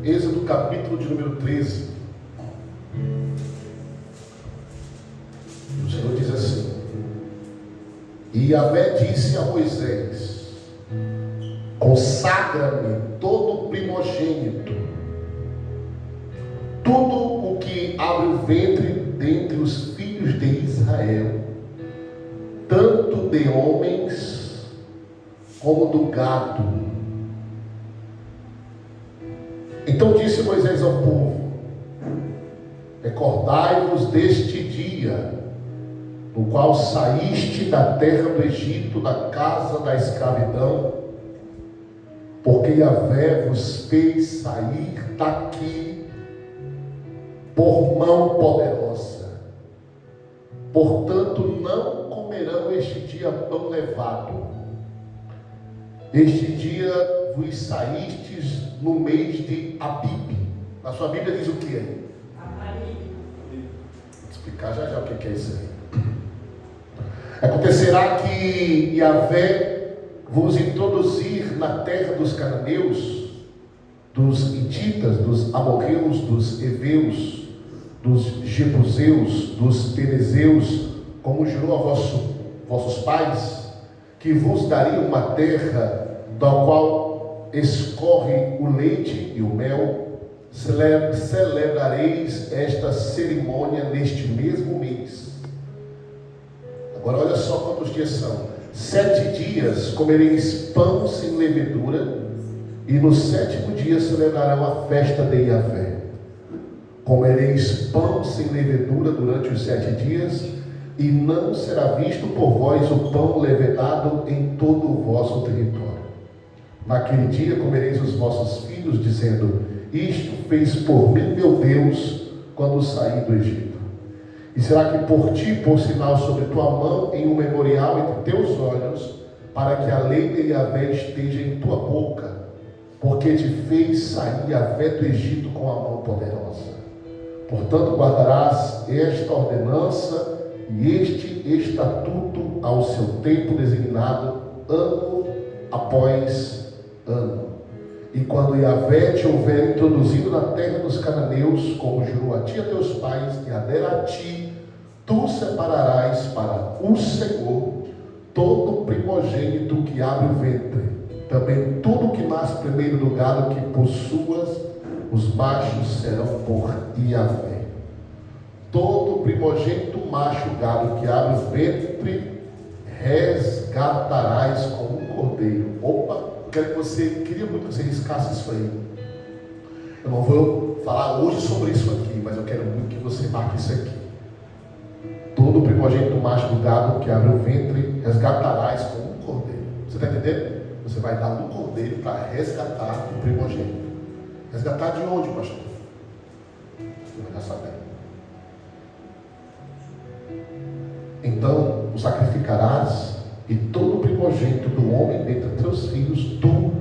Êxodo capítulo de número 13. O Senhor diz assim: E Yahvé disse a Moisés: consagra-me todo primogênito, tudo o que abre o ventre dentre os filhos de Israel, tanto de homens como do gado. Então disse Moisés ao povo: recordai-vos deste dia, no qual saíste da terra do Egito, da casa da escravidão, porque Yahvé vos fez sair daqui por mão poderosa. Portanto, não comerão este dia pão levado. Este dia vos saístes no mês de Abib. Na sua Bíblia diz o que é? Vou explicar já o que é isso aí. Acontecerá que Yahvé vos introduzir na terra dos cananeus, dos hititas, dos amorreus, dos heveus, dos jebuseus, dos perezeus, como jurou a vossos pais, que vos daria uma terra da qual escorre o leite e o mel. Celebrareis esta cerimônia neste mesmo mês. Agora olha só quantos dias são. 7 dias comereis pão sem levedura, e no 7º dia celebrarão a festa de Yahvé. Comereis pão sem levedura durante os 7 dias, e não será visto por vós o pão levedado em todo o vosso território. Naquele dia comereis os vossos filhos, dizendo: isto fez por mim meu Deus, quando saí do Egito. E será que por ti, por sinal sobre tua mão, em um memorial entre teus olhos, para que a lei de Yahvé esteja em tua boca, porque te fez sair Yahvé do Egito com a mão poderosa. Portanto, guardarás esta ordenança e este estatuto ao seu tempo designado, ano após ano. E quando Yahvé te houver introduzido na terra dos cananeus, como jurou a ti e a teus pais, e a der a ti, tu separarás para o Senhor todo primogênito que abre o ventre, também tudo que nasce primeiro do gado que possuas, os machos serão por Yahvé. Todo primogênito macho gado que abre o ventre, resgatarás como um cordeiro. Opa! Queria muito que você riscasse isso aí. Eu não vou falar hoje sobre isso aqui, mas eu quero muito que você marque isso aqui. Todo primogênito macho do gado que abre o ventre, resgatarás como um cordeiro. Você está entendendo? Você vai dar um cordeiro para resgatar o primogênito. Resgatar de onde, pastor? Você vai já saber. Então o sacrificarás, e todo primogênito do homem dentre teus filhos, tu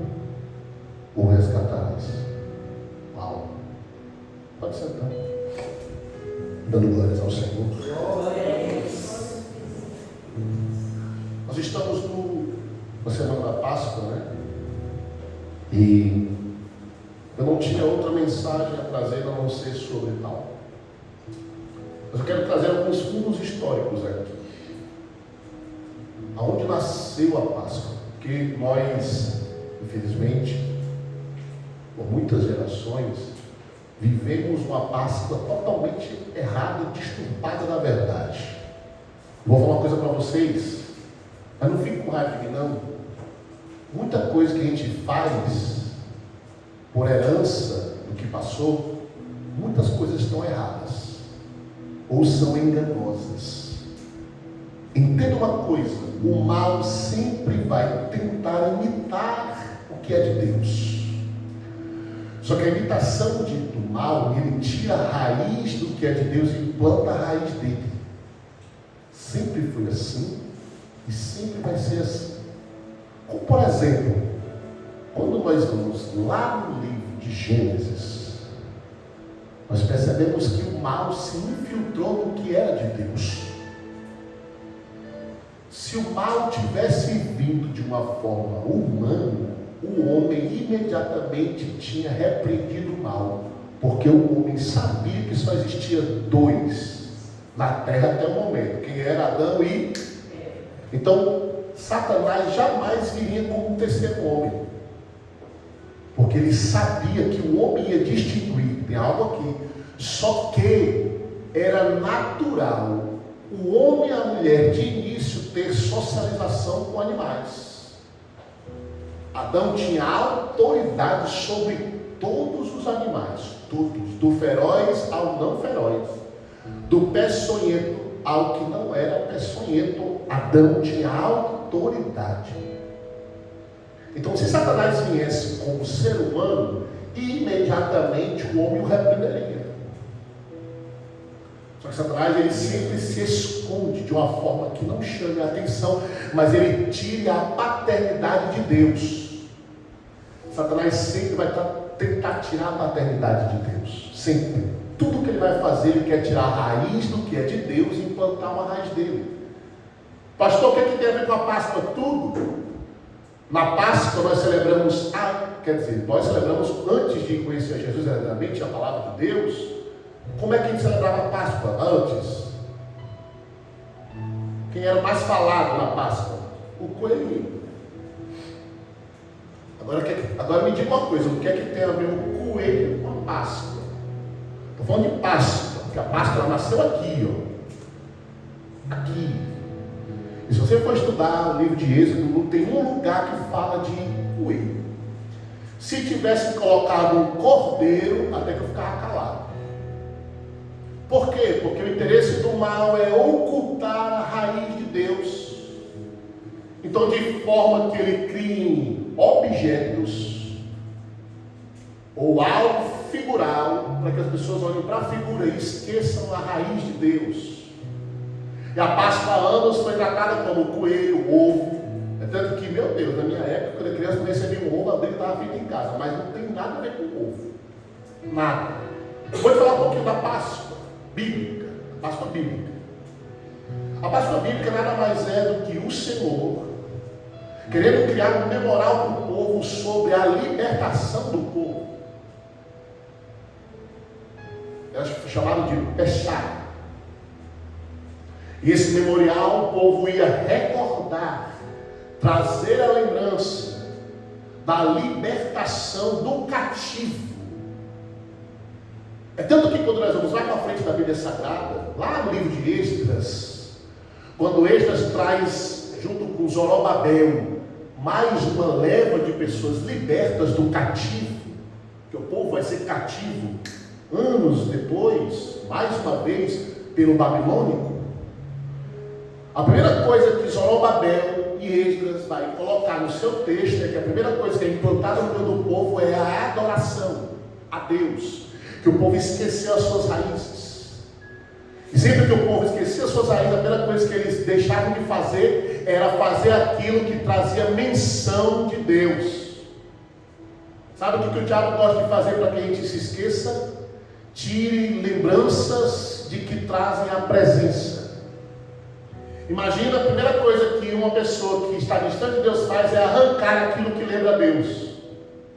o resgatarás. Uau! Pode sentar. Dando glórias ao Senhor. Nós estamos na semana da Páscoa, né? E eu não tinha outra mensagem a trazer a não ser sobre tal. Mas eu quero trazer alguns fundos históricos aqui. Aonde nasceu a Páscoa? Porque nós, infelizmente, por muitas gerações, vivemos uma Páscoa totalmente errada e deturpada da verdade. Vou falar uma coisa para vocês, mas não fique com raiva de mim, não. Muita coisa que a gente faz por herança do que passou, muitas coisas estão erradas ou são enganosas. Entenda uma coisa: o mal sempre vai tentar imitar o que é de Deus. Só que a imitação do mal, ele tira a raiz do que é de Deus e planta a raiz dele. Sempre foi assim e sempre vai ser assim. Como, por exemplo, quando nós vamos lá no livro de Gênesis, nós percebemos que o mal se infiltrou no que era de Deus. Se o mal tivesse vindo de uma forma humana, o homem imediatamente tinha repreendido o mal, porque o homem sabia que só existia dois na terra até o momento, quem era Adão e... Então, Satanás jamais viria como um terceiro homem, porque ele sabia que o homem ia distinguir, tem algo aqui, só que era natural o homem e a mulher de início ter socialização com animais. Adão tinha autoridade sobre todos os animais, todos, do feroz ao não feroz, do peçonhento ao que não era peçonhento. Adão tinha autoridade. Então, se Satanás viesse como ser humano, imediatamente o homem o repreenderia. Só que Satanás, ele sempre se esconde de uma forma que não chame a atenção, mas ele tira a paternidade de Deus. Satanás sempre vai tentar tirar a paternidade de Deus, sempre. Tudo que ele vai fazer, ele quer tirar a raiz do que é de Deus e implantar uma raiz dele. Pastor, o que, tem a ver com a Páscoa? Tudo. Na Páscoa nós celebramos, nós celebramos antes de conhecer Jesus verdadeiramente, a palavra de Deus. Como é que a gente celebrava a Páscoa antes? Quem era mais falado na Páscoa? O coelhinho. Agora me diga uma coisa, o que é que tem a ver o coelho com a Páscoa? Estou falando de Páscoa, porque a Páscoa nasceu aqui, ó. Aqui. E se você for estudar o livro de Êxodo, não tem um lugar que fala de coelho. Se tivesse colocado um cordeiro, até que eu ficava calado. Por quê? Porque o interesse do mal é ocultar a raiz de Deus. Então, de forma que ele crie objetos ou algo figural, para que as pessoas olhem para a figura e esqueçam a raiz de Deus. E a Páscoa há anos foi tratada como coelho, ovo. É tanto que, meu Deus, na minha época, quando a criança recebia um ovo, a dele estava feita em casa, mas não tem nada a ver com ovo. Nada. Vou falar um pouquinho da Páscoa bíblica. Páscoa bíblica. A Páscoa bíblica nada mais é do que o Senhor querendo criar um memorial para o povo sobre a libertação do povo. É chamado de Peshá. E esse memorial o povo ia recordar, trazer a lembrança da libertação do cativo. É tanto que quando nós vamos lá para frente da Bíblia Sagrada, lá no livro de Esdras, quando Esdras traz, junto com Zorobabel, mais uma leva de pessoas libertas do cativo, que o povo vai ser cativo anos depois, mais uma vez, pelo babilônico. A primeira coisa que Zorobabel e Esdras vai colocar no seu texto é que a primeira coisa que é implantada no meio do povo é a adoração a Deus, que o povo esqueceu as suas raízes. E sempre que o povo esquecia as suas raízes, a primeira coisa que eles deixavam de fazer era fazer aquilo que trazia menção de Deus. Sabe o que o diabo gosta de fazer para que a gente se esqueça? Tire lembranças de que trazem a presença. Imagina, a primeira coisa que uma pessoa que está distante de Deus faz é arrancar aquilo que lembra a Deus.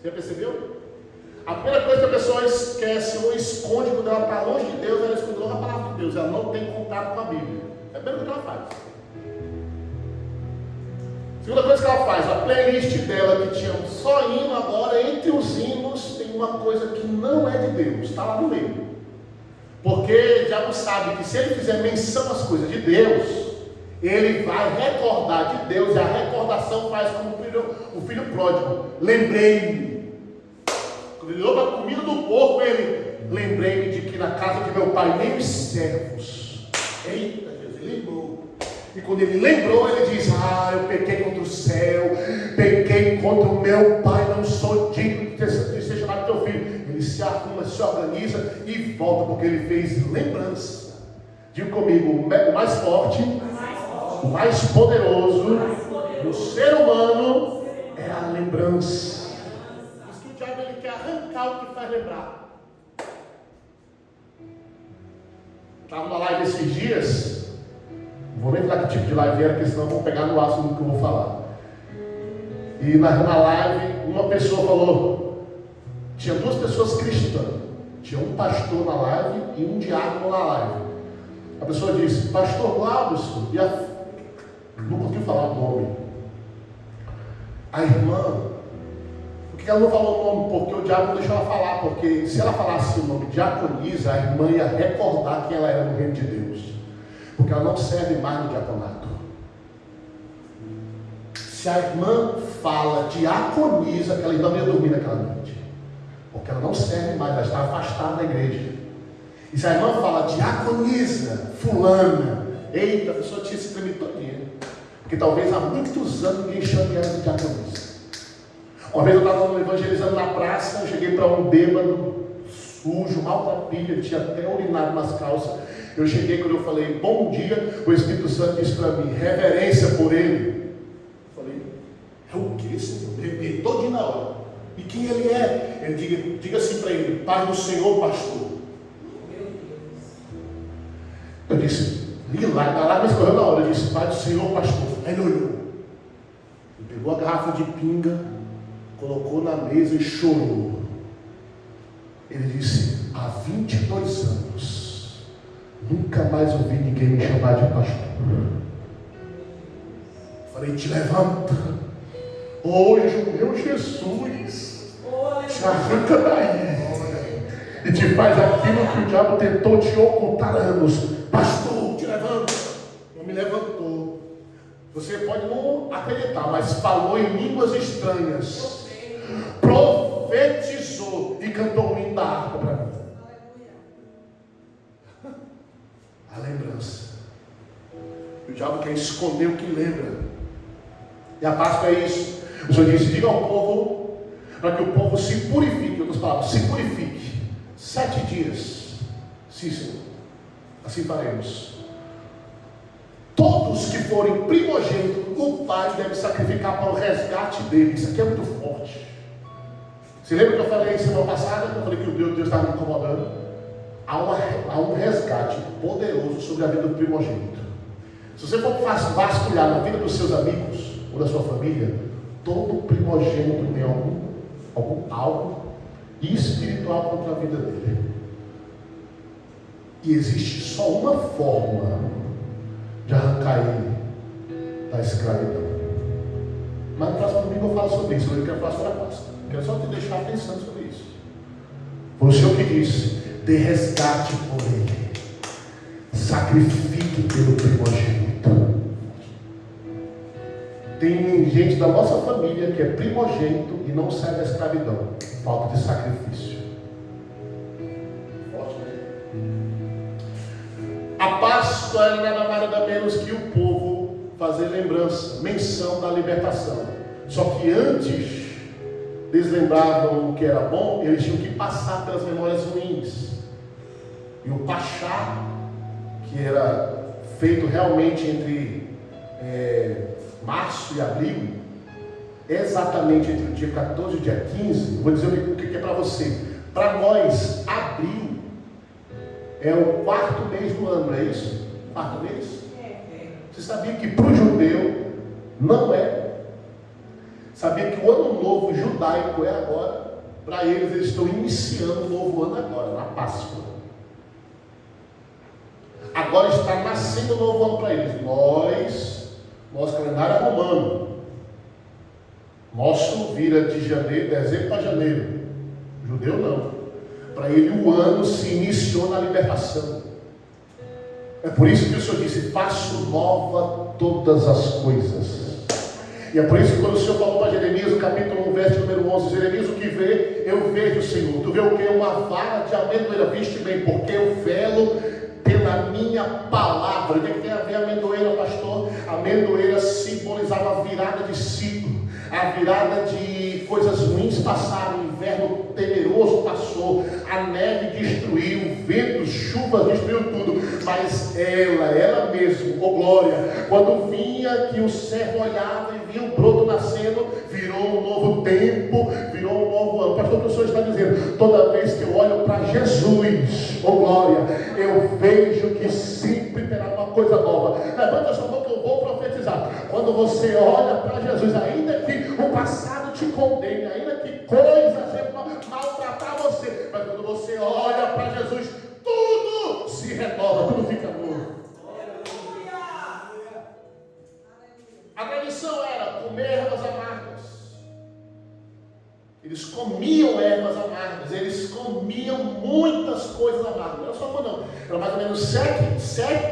Você percebeu? A primeira coisa que a pessoa esquece ou esconde quando ela está longe de Deus, ela esconde logo a palavra de Deus, ela não tem contato com a Bíblia. É a primeira coisa que ela faz. Segunda coisa que ela faz, a playlist dela que tinha só hino, agora entre os hinos tem uma coisa que não é de Deus, está lá no meio. Porque já não sabe que se ele fizer menção às coisas de Deus, ele vai recordar de Deus, e a recordação faz como o filho pródigo. Lembrei-me. Quando ele olhou para a comida do porco, ele lembrei-me de que na casa de meu pai nem os servos. Eita, Jesus, ele lembrou. E quando ele lembrou, ele diz: eu pequei contra o céu, pequei contra o meu pai, não sou digno de ser chamado teu filho. Ele se arruma, se organiza e volta, porque ele fez lembrança. Diga comigo, o mais forte, o mais poderoso do ser humano é a lembrança. Por isso que o diabo ele quer arrancar o que faz lembrar. Estava numa live esses dias, não vou nem falar que tipo de live era, porque senão vão pegar no assunto do que eu vou falar. E na live, uma pessoa Tinha um pastor na live e um diácono na live. A pessoa disse, pastor Glaucio, não consegui falar o nome. A irmã, por que ela não falou o nome? Porque o diabo não deixou ela falar, porque se ela falasse o nome diaconisa, a irmã ia recordar quem ela era no reino de Deus. Porque ela não serve mais no diaconato. Se a irmã fala diaconisa, aquela irmã não ia dormir naquela noite. Porque ela não serve mais, ela está afastada da igreja. E se a irmã fala diaconisa, fulana, eita, a pessoa tinha se tremido todinha. Porque talvez há muitos anos ninguém chame ela de diaconisa. Uma vez eu estava evangelizando na praça, eu cheguei para um bêbado, sujo, maltrapilho, ele tinha até urinado nas calças. Eu cheguei, quando eu falei, bom dia, o Espírito Santo disse para mim, reverência por ele. Eu falei, é o que, Senhor? Arrepiei todinho na hora. E quem ele é? Ele diga assim para ele, Pai do Senhor, pastor. Eu disse, lá me escorreu na hora, eu disse, Pai do Senhor, pastor. Aí ele olhou, ele pegou a garrafa de pinga, colocou na mesa e chorou. Ele disse, há 22 anos, nunca mais ouvi ninguém me chamar de pastor. Falei, te levanta. Hoje o meu Jesus te arranca daí e te faz aquilo que o diabo tentou te ocultar anos. Pastor, te levanta. Não me levantou. Você pode não acreditar, mas falou em línguas estranhas, profetizou e cantou um hino da harpa para mim. A lembrança. O diabo quer esconder o que lembra. E a Páscoa é isso. O Senhor disse, diga ao povo, para que o povo se purifique, em outras palavras, se purifique. 7 dias. Sim, Senhor. Assim faremos. Todos que forem primogênitos, o pai deve sacrificar para o resgate dele. Isso aqui é muito forte. Você lembra que eu falei semana passada? Eu falei que o Deus estava me incomodando. Há um resgate poderoso sobre a vida do primogênito. Se você for vasculhar na vida dos seus amigos ou da sua família, todo primogênito tem algo espiritual contra a vida dele. E existe só uma forma de arrancar ele da escravidão. Mas no próximo domingo eu falo sobre isso. Eu quero falar sobre a Páscoa. Quero só te deixar pensando sobre isso. Foi o Senhor que disse, dê resgate por ele, sacrifique pelo primogênito. Tem gente da nossa família que é primogênito e não sai da escravidão, falta de sacrifício. Forte, né? A Páscoa era nada menos que o povo fazer lembrança, menção da libertação. Só que antes eles lembravam o que era bom, eles tinham que passar pelas memórias ruins. E o Pachá, que era feito realmente entre março e abril, exatamente entre o dia 14 e o dia 15, vou dizer o que é para você. Para nós, abril é o 4º mês do ano, não é isso? 4º mês? Você sabia que para o judeu não é? Sabia que o ano novo judaico é agora? Para eles estão iniciando o novo ano agora, na Páscoa. Agora está nascendo o novo ano para eles. Nosso calendário é romano. Nosso vira de dezembro para janeiro. O judeu não. Para ele o ano se iniciou na libertação. É por isso que o Senhor disse, faço nova todas as coisas. E é por isso que quando o Senhor falou para Jeremias, no capítulo 1, verso número 11, Jeremias, o que vê, eu vejo, Senhor. Tu vê o que? Uma vara de amendoeira, viste bem, porque eu velo pela minha palavra. O que tem a ver a amendoeira, pastor? A amendoeira simbolizava a virada de ciclo, a virada de coisas ruins passaram, o inverno temeroso passou, a neve destruiu, ventos, chuvas destruiu tudo, mas ela mesmo, glória, quando vinha que o servo olhava e via o broto nascendo, virou um novo tempo, virou um novo ano. Pastor, o que o Senhor está dizendo? Toda vez que eu olho para Jesus, glória, eu vejo que sempre terá uma coisa nova. Levanta a sua mão que eu vou profetizar. Quando você olha para Jesus, ainda que o passado te condene, ainda que coisas maltratar você, mas quando você olha Eles comiam ervas amargas, eles comiam muitas coisas amargas. Não era só uma não, era mais ou menos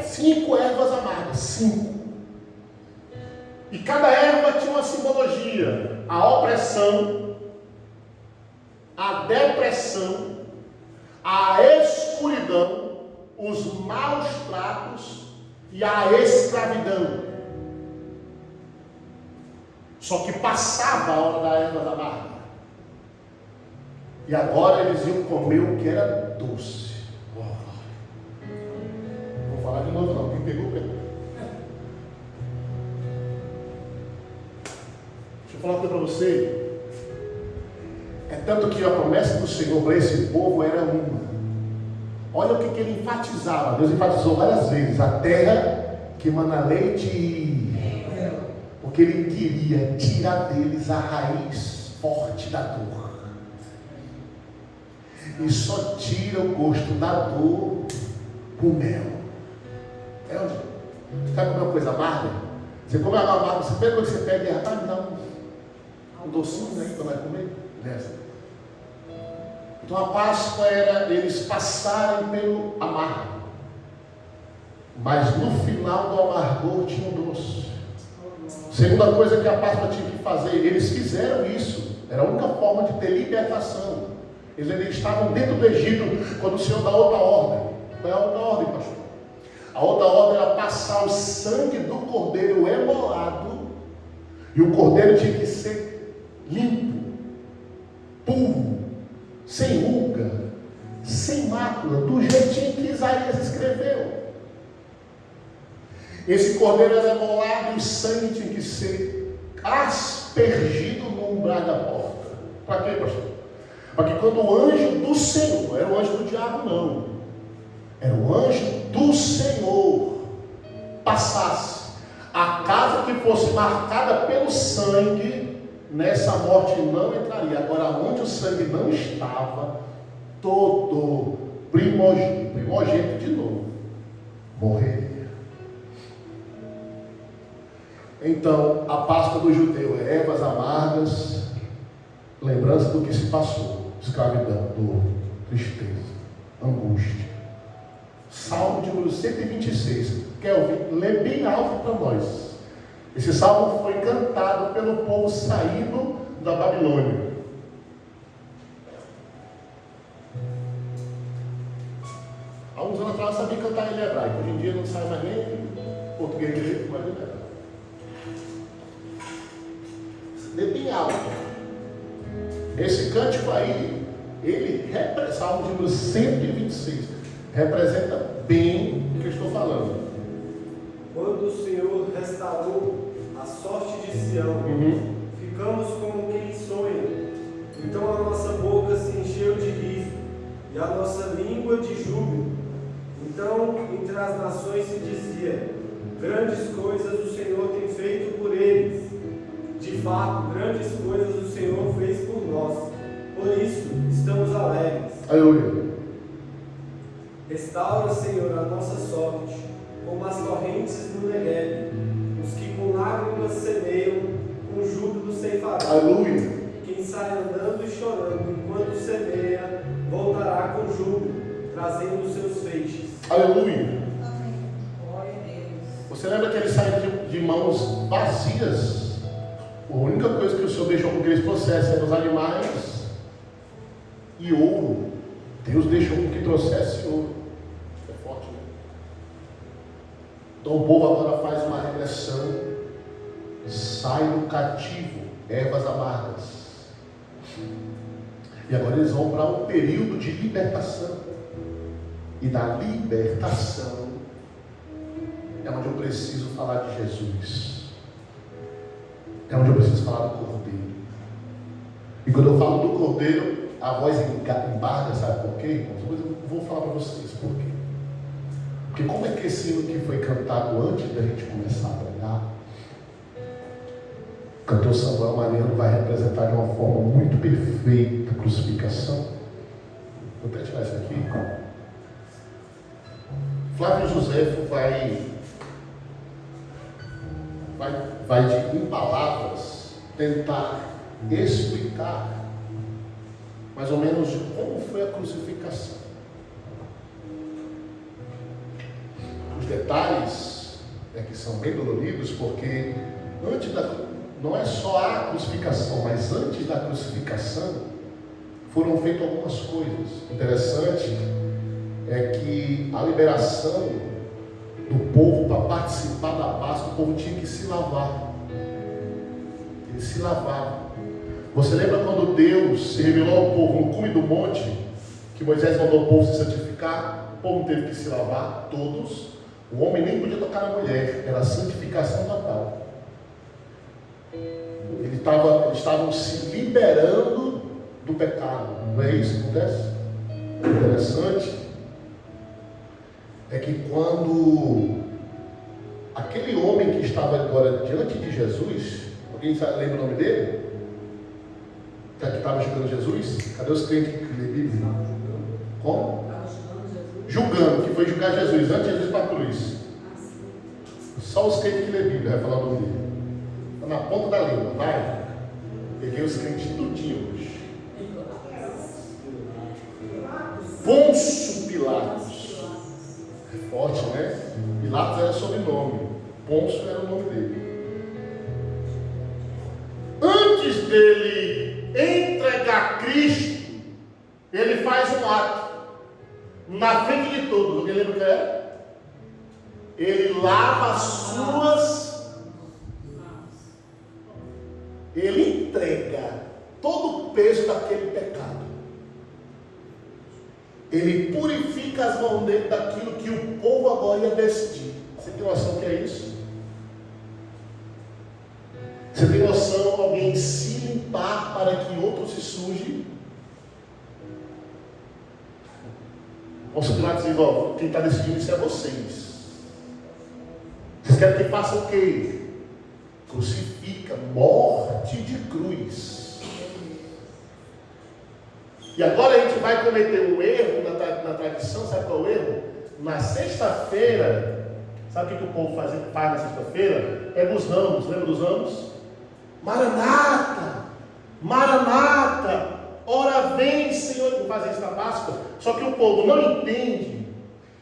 5 ervas amargas, 5. E cada erva tinha uma simbologia: a opressão, a depressão, a escuridão, os maus tratos e a escravidão. Só que passava a hora da erva amarga. E agora eles iam comer o que era doce. Não vou falar de novo não, quem pegou, pegou. Deixa eu falar uma coisa para você. É tanto que a promessa do Senhor para esse povo era uma. Olha o que ele enfatizava. Deus enfatizou várias vezes: a terra que mana leite e mel. Porque ele queria tirar deles a raiz forte da dor. E só tira o gosto da dor com mel. É onde? Você quer comer uma coisa amarga? Você come uma amarga, você pega quando você pega e rapaz, me dá um docinho aí para vai comer? Nessa. Então a Páscoa era eles passarem pelo amargo. Mas no final do amargor tinha um doce. Segunda coisa que a Páscoa tinha que fazer, eles fizeram isso. Era a única forma de ter libertação. Eles ainda estavam dentro do Egito quando o Senhor dá outra ordem. Qual é a outra ordem, pastor? A outra ordem era passar o sangue do cordeiro emolado. E o cordeiro tinha que ser limpo, puro, sem ruga, sem mácula, do jeitinho que Isaías escreveu. Esse cordeiro era emolado e o sangue tinha que ser aspergido no umbral da porta. Para quê, pastor? Para que quando o anjo do Senhor, não era o anjo do diabo não, era o anjo do Senhor, passasse, a casa que fosse marcada pelo sangue, nessa morte não entraria. Agora, onde o sangue não estava, todo primogênito de novo, morreria. Então, a Páscoa do judeu é ervas amargas, lembrança do que se passou, escravidão, dor, tristeza, angústia. Salmo de número 126. Kelvin, lê bem alto para nós. Esse salmo foi cantado pelo povo saído da Babilônia. Há uns anos atrás eu sabia cantar em hebraico. Hoje em dia não sai mais nem português direito, mas ele é. Lê bem alto. Esse cântico aí, ele representa, Salmo de número 126, representa bem o que eu estou falando. Quando o Senhor restaurou a sorte de Sião, ficamos como quem sonha. Então a nossa boca se encheu de riso e a nossa língua de júbilo. Então entre as nações se dizia: grandes coisas o Senhor tem feito por eles. De fato, grandes coisas o Senhor fez por nós. Por isso estamos alegres. Aleluia. Restaura, Senhor, a nossa sorte, como as torrentes no Negueb. Os que com lágrimas semeiam, com júbilo ceifarão. Aleluia. Quem sai andando e chorando, enquanto semeia, voltará com júbilo, trazendo os seus feixes. Aleluia. Você lembra que eles saíram de mãos vazias? A única coisa que o Senhor deixou com que eles trouxessem eram os animais e ouro. Deus deixou com que trouxesse ouro. É forte, né? Então o povo agora faz uma regressão, sai do cativo, ervas amargas. E agora eles vão para um período de libertação. E da libertação é onde eu preciso falar de Jesus. É onde eu preciso falar do Cordeiro. E quando eu falo do Cordeiro, a voz embarga, sabe por quê, irmãos? Eu vou falar para vocês por quê. Porque como é que esse hino que foi cantado antes da gente começar a pregar, o cantor Samuel Mariano vai representar de uma forma muito perfeita a crucificação. Vou até tirar isso aqui. Flávio Josefo vai em palavras tentar explicar mais ou menos de como foi a crucificação. Os detalhes que são bem doloridos, porque não é só a crucificação, mas antes da crucificação foram feitas algumas coisas. Interessante é que a liberação do povo para participar da Páscoa, o povo tinha que se lavar. Eles se lavavam. Você lembra quando Deus se revelou ao povo no cume do monte, que Moisés mandou o povo se santificar? O povo teve que se lavar, todos. O homem nem podia tocar na mulher, era a santificação total. Eles estavam se liberando do pecado. Não é isso que acontece? É interessante é que quando aquele homem que estava agora diante de Jesus, alguém lembra o nome dele? Que estava julgando Jesus? Cadê os crentes que lê Bíblia? Como? Julgando, que foi julgar Jesus antes de Jesus para a cruz. Só os crentes que lê Bíblia vai falar o nome dele. Está na ponta da língua, vai. Peguei os crentes tudinho hoje. Pôncio Pilatos. É forte, né? Pilatos era sobrenome. Pôncio era o nome dele. Antes dele entregar Cristo, ele faz um ato. Na frente de todos. Alguém lembra o que é? Ele lava as suas. Ele entrega todo o peso daquele pecado. Ele purifica as mãos dele daquilo que o povo agora ia decidir. Você tem noção do que é isso? Você tem noção de alguém se limpar para que outro se suje? Pôncio Pilatos diz: ó, quem está decidindo isso é vocês. Vocês querem que faça o quê? Crucifica, morte de cruz. E agora a gente vai cometer um erro na tradição. Sabe qual é o erro? Na sexta-feira, sabe o que o povo faz na sexta-feira? Pega os ramos, lembra dos ramos? Maranata, Maranata, ora vem, Senhor. Não fazem isso na Páscoa. Só que o povo não entende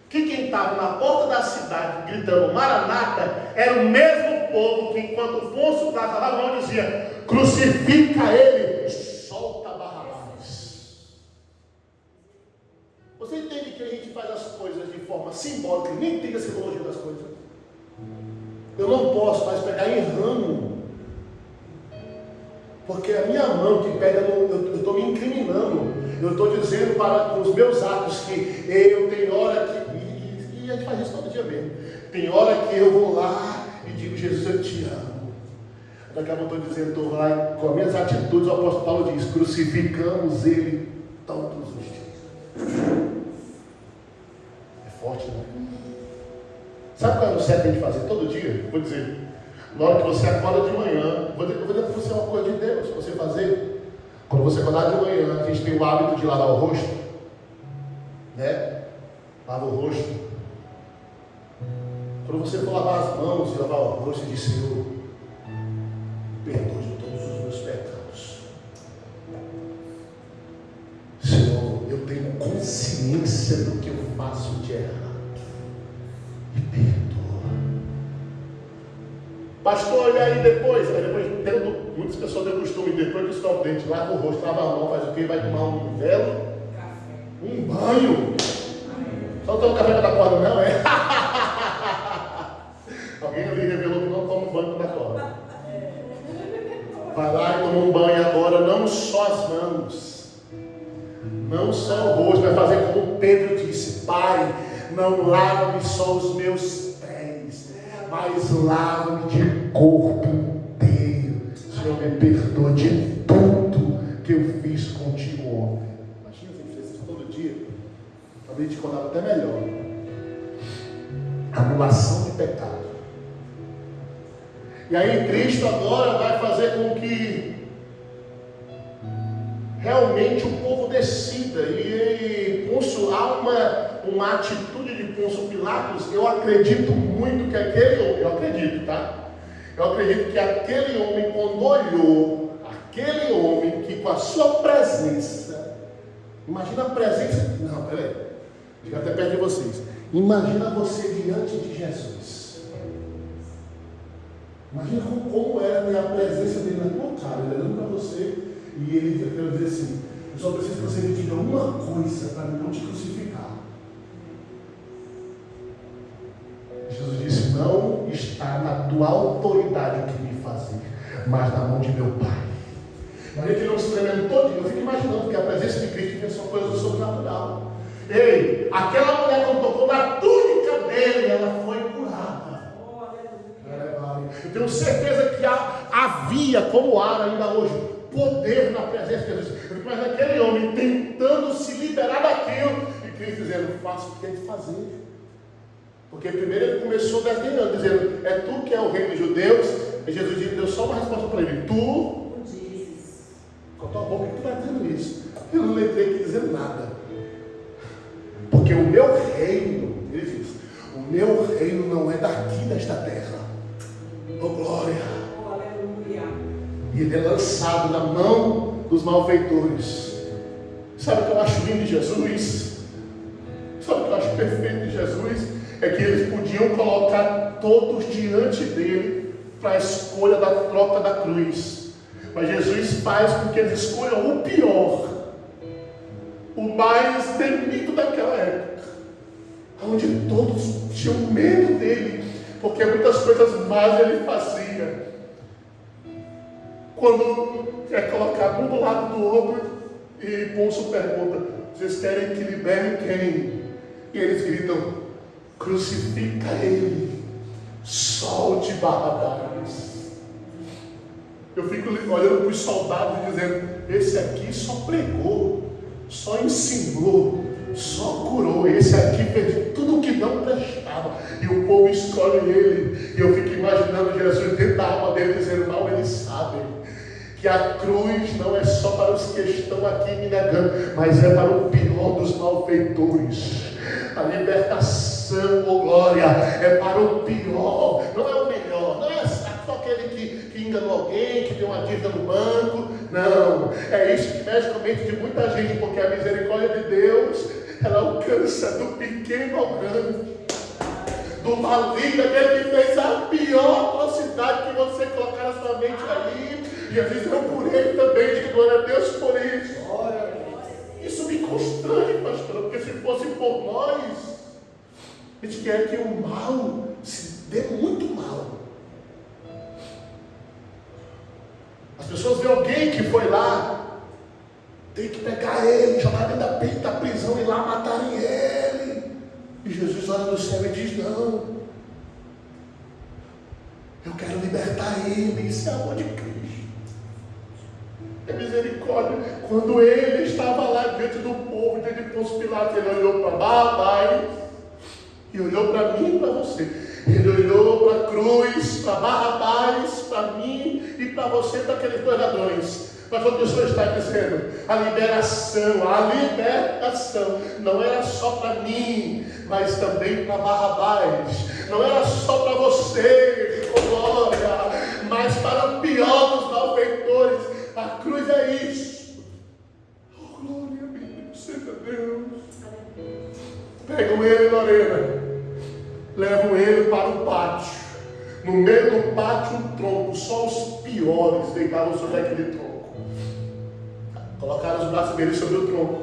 que quem estava na porta da cidade gritando Maranata era o mesmo povo que, enquanto o Pôncio Pilatos estava lá, dizia: crucifica ele, solta Barrabás. Você entende que a gente faz as coisas de forma simbólica, nem tem a simbologia das coisas. Eu não posso mais pegar em ramo, porque a minha mão que pega, eu estou me incriminando. Eu estou dizendo para os meus atos que eu tenho hora que, e a gente faz isso todo dia mesmo, tem hora que eu vou lá e digo: Jesus, eu te amo. Daqui a pouco eu estou dizendo, estou lá com as minhas atitudes. O apóstolo Paulo diz: crucificamos ele todos os dias. É forte, né? Sabe qual é o certo a gente fazer todo dia? Vou dizer, na hora que você acorda de manhã, vou dizer para você uma coisa de Deus, para você fazer. Quando você acordar de manhã, a gente tem o hábito de lavar o rosto, né? Lava o rosto. Quando você for lavar as mãos e lavar o rosto, diz: Senhor, perdoe de todos os meus pecados. Senhor, eu tenho consciência do que eu faço de errado. Me perdoa. Pastor, e aí depois muitas pessoas têm o costume, depois de escovar o dente, lava o rosto, lava a mão, faz o quê? Vai tomar um belo um banho. Só não toma café para dar corda, não é? Alguém ali revelou que não toma um banho para dar corda. Vai lá e toma um banho agora, não só as mãos, não só o rosto, vai fazer como Pedro disse: Pai, não lava-me só os meus pés, mas lava-me de corpo inteiro. Senhor, me perdoa de tudo que eu fiz contigo ontem. Imagina se a gente fez isso todo dia. Talvez a gente contava até melhor. Anulação de pecado. E aí Cristo agora vai fazer com que realmente o povo decida. E Pôncio, há uma atitude de Pôncio Pilatos. Eu acredito muito que aquele homem, eu acredito que aquele homem, quando olhou aquele homem que com a sua presença Imagina a presença. Não, peraí. Chega até perto de vocês. Imagina você diante de Jesus. Imagina como era a presença dele na tua cara. Ele olhando para você e ele quer dizer assim: eu só preciso que você me diga uma coisa para não te crucificar. Jesus disse: não está na tua autoridade o que me fazer, mas na mão de meu Pai. Mas ele não se tremendo todinho. Eu fico imaginando que a presença de Cristo tem só coisa sobrenatural. Ei, aquela mulher quando tocou na túnica dele, ela foi curada. Eu tenho certeza que havia, como há ainda hoje, poder na presença de Jesus. Eu fico imaginando aquele homem tentando se liberar daquilo e Cristo dizendo: faça o que tem que fazer. Porque primeiro ele começou desdenhando, dizendo: é tu que é o rei dos judeus. E Jesus deu só uma resposta para ele: tu dizes. Com a tua boca que tu vai dizendo isso. Eu não lembrei que dizer nada. Porque o meu reino, ele diz, o meu reino não é daqui desta terra. Oh glória! Oh, aleluia! E ele é lançado na mão dos malfeitores. Sabe o que eu acho lindo de Jesus? Sabe o que eu acho perfeito de Jesus? É que eles podiam colocar todos diante dele para a escolha da troca da cruz. Mas Jesus faz com que eles escolham o pior, o mais temido daquela época, onde todos tinham medo dele, porque muitas coisas más ele fazia. Quando é colocado um do lado do outro, e Pôncio pergunta: vocês querem que libere quem? E eles gritam: crucifica ele, solte Barrabás. Eu fico olhando para os soldados e dizendo: esse aqui só pregou, só ensinou, só curou. Esse aqui fez tudo o que não prestava. E o povo escolhe ele. E eu fico imaginando Jesus dentro da alma dele dizendo: mal eles sabem que a cruz não é só para os que estão aqui me negando, mas é para o pior dos malfeitores. A libertação, oh glória, é para o pior, não é o melhor, não é só aquele que enganou alguém, que tem uma dívida no banco. Não, é isso que mexe com a mente de muita gente, porque a misericórdia de Deus, ela alcança do pequeno ao grande, do maligno, aquele que fez a pior atrocidade que você colocar na sua mente ali. Jesus deu por ele também, de glória a Deus por isso. Isso me constrange, pastor, porque se fosse por nós, a gente quer que o mal se dê muito mal. As pessoas veem alguém que foi lá, tem que pegar ele, jogar dentro da prisão e lá matarem ele. E Jesus olha no céu e diz: não, eu quero libertar ele. Isso é amor de Cristo. É misericórdia. Quando ele estava lá diante do povo, diante de Pôncio Pilatos, ele olhou para Barrabás e olhou para mim e para você. Ele olhou para a cruz, para Barrabás, para mim e para você, para aqueles dois ladrões. Mas o que o Senhor está dizendo? A libertação não era só para mim, mas também para Barrabás. Não era só para você, oh glória, mas para o pior dos malfeitores. A cruz é isso. Oh glória, bendito seja Deus. Pegam ele, Lorena, levam ele para o pátio. No meio do pátio, um tronco, só os piores deitavam sobre aquele tronco. Colocaram os braços dele sobre o tronco.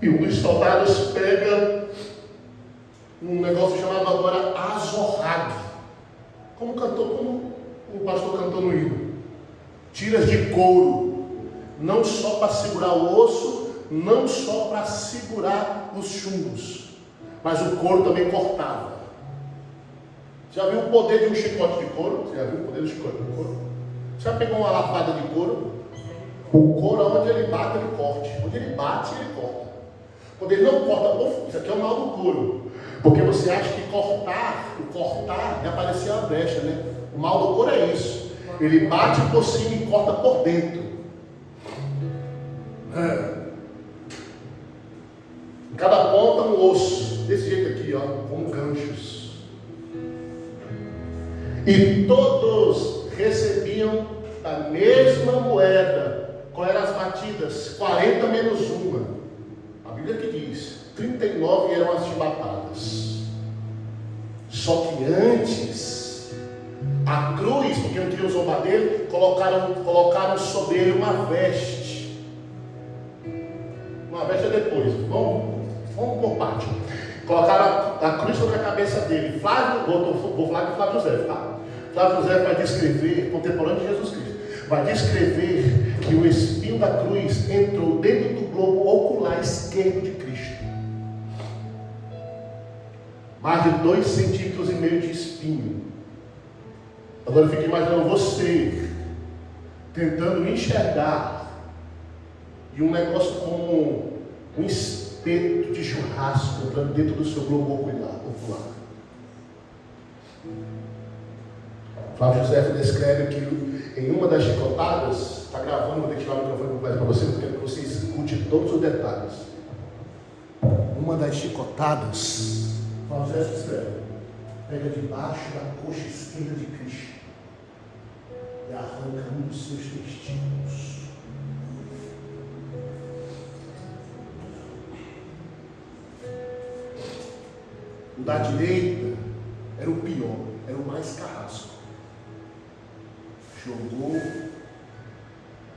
E um dos soldados pega um negócio chamado agora azorrague. Como o pastor cantou no hino. Tiras de couro, não só para segurar o osso, não só para segurar os chumbos, mas o couro também cortava. Já viu o poder de um chicote de couro? Você já viu o poder do chicote de couro? Já pegou uma lapada de couro? O couro, onde ele bate, ele corte. Onde ele bate, ele corta. Quando ele não corta, isso aqui é o mal do couro. Porque você acha que cortar é aparecer uma brecha, né? O mal do couro é isso. Ele bate por cima e corta por dentro. Em cada ponta um osso. Desse jeito aqui, ó, com ganchos. E todos recebiam a mesma moeda. Qual era as fatias? batidas, 40 menos uma. A Bíblia que diz, 39 eram as chibatadas. Só que antes, a cruz, porque não queriam zombar dele, colocaram sobre ele uma veste. Uma veste é depois. Vamos por parte. Colocaram a cruz sobre a cabeça dele. Vou falar de Flávio José, tá? Flávio José vai descrever, contemporâneo de Jesus Cristo, vai descrever que o espinho da cruz entrou dentro do globo ocular esquerdo de Cristo. Mais de 2,5 centímetros de espinho. Agora eu fico imaginando você tentando enxergar e um negócio como um espeto de churrasco entrando dentro do seu globo ocular. Flávio José descreve que em uma das chicotadas, está gravando, vou ter que tirar o microfone completo para você, porque eu quero que você escute todos os detalhes. Uma das chicotadas, Flávio José escreve, pega debaixo da coxa esquerda de Cristo e arranca um dos seus testículos. O da direita era o pior, era o mais carrasco. Jogou, e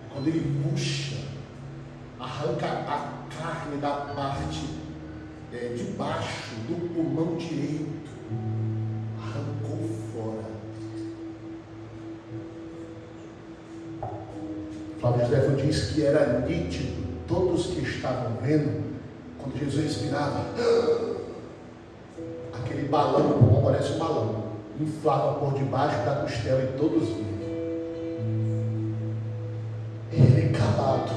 quando ele puxa, arranca a carne da parte de baixo do pulmão direito, arrancou fora. Flávio José diz que era nítido, todos que estavam vendo, quando Jesus respirava, aquele balão no pulmão parece um balão, inflava por debaixo da costela e todos viam. Ele calado.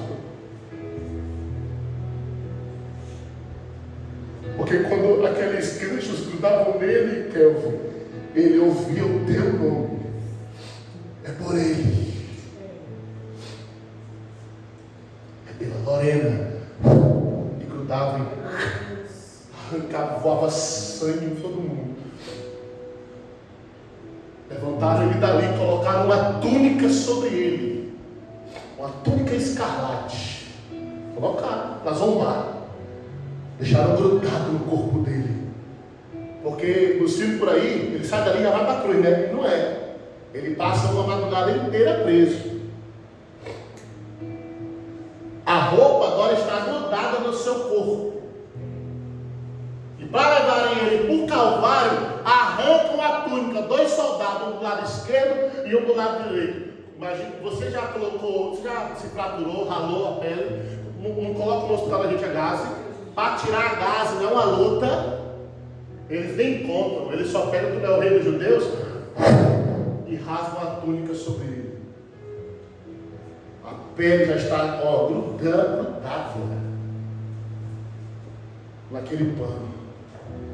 Porque quando aqueles ganchos grudavam nele, Kelvin, ele ouvia o teu nome. É por ele. É pela Lorena. E grudava e arrancava, voava sangue em todo mundo. Levantaram ele dali, colocaram uma túnica sobre ele. Uma túnica escarlate. Colocaram para zombar. Deixaram grudado no corpo dele. Porque no filme por aí, ele sai dali e já vai para a cruz, né? Não é. Ele passa uma madrugada inteira preso. A roupa agora está grudada no seu corpo. E para levarem ele para o Calvário, arrancam a túnica. 2 soldados, um do lado esquerdo e um do lado direito. Imagina, você já se fraturou, ralou a pele, não coloca no hospital da gente a gase, para tirar a gase não é uma luta, eles nem compram, eles só pegam tudo é o rei dos judeus e rasgam a túnica sobre ele. A pele já está grudada naquele pano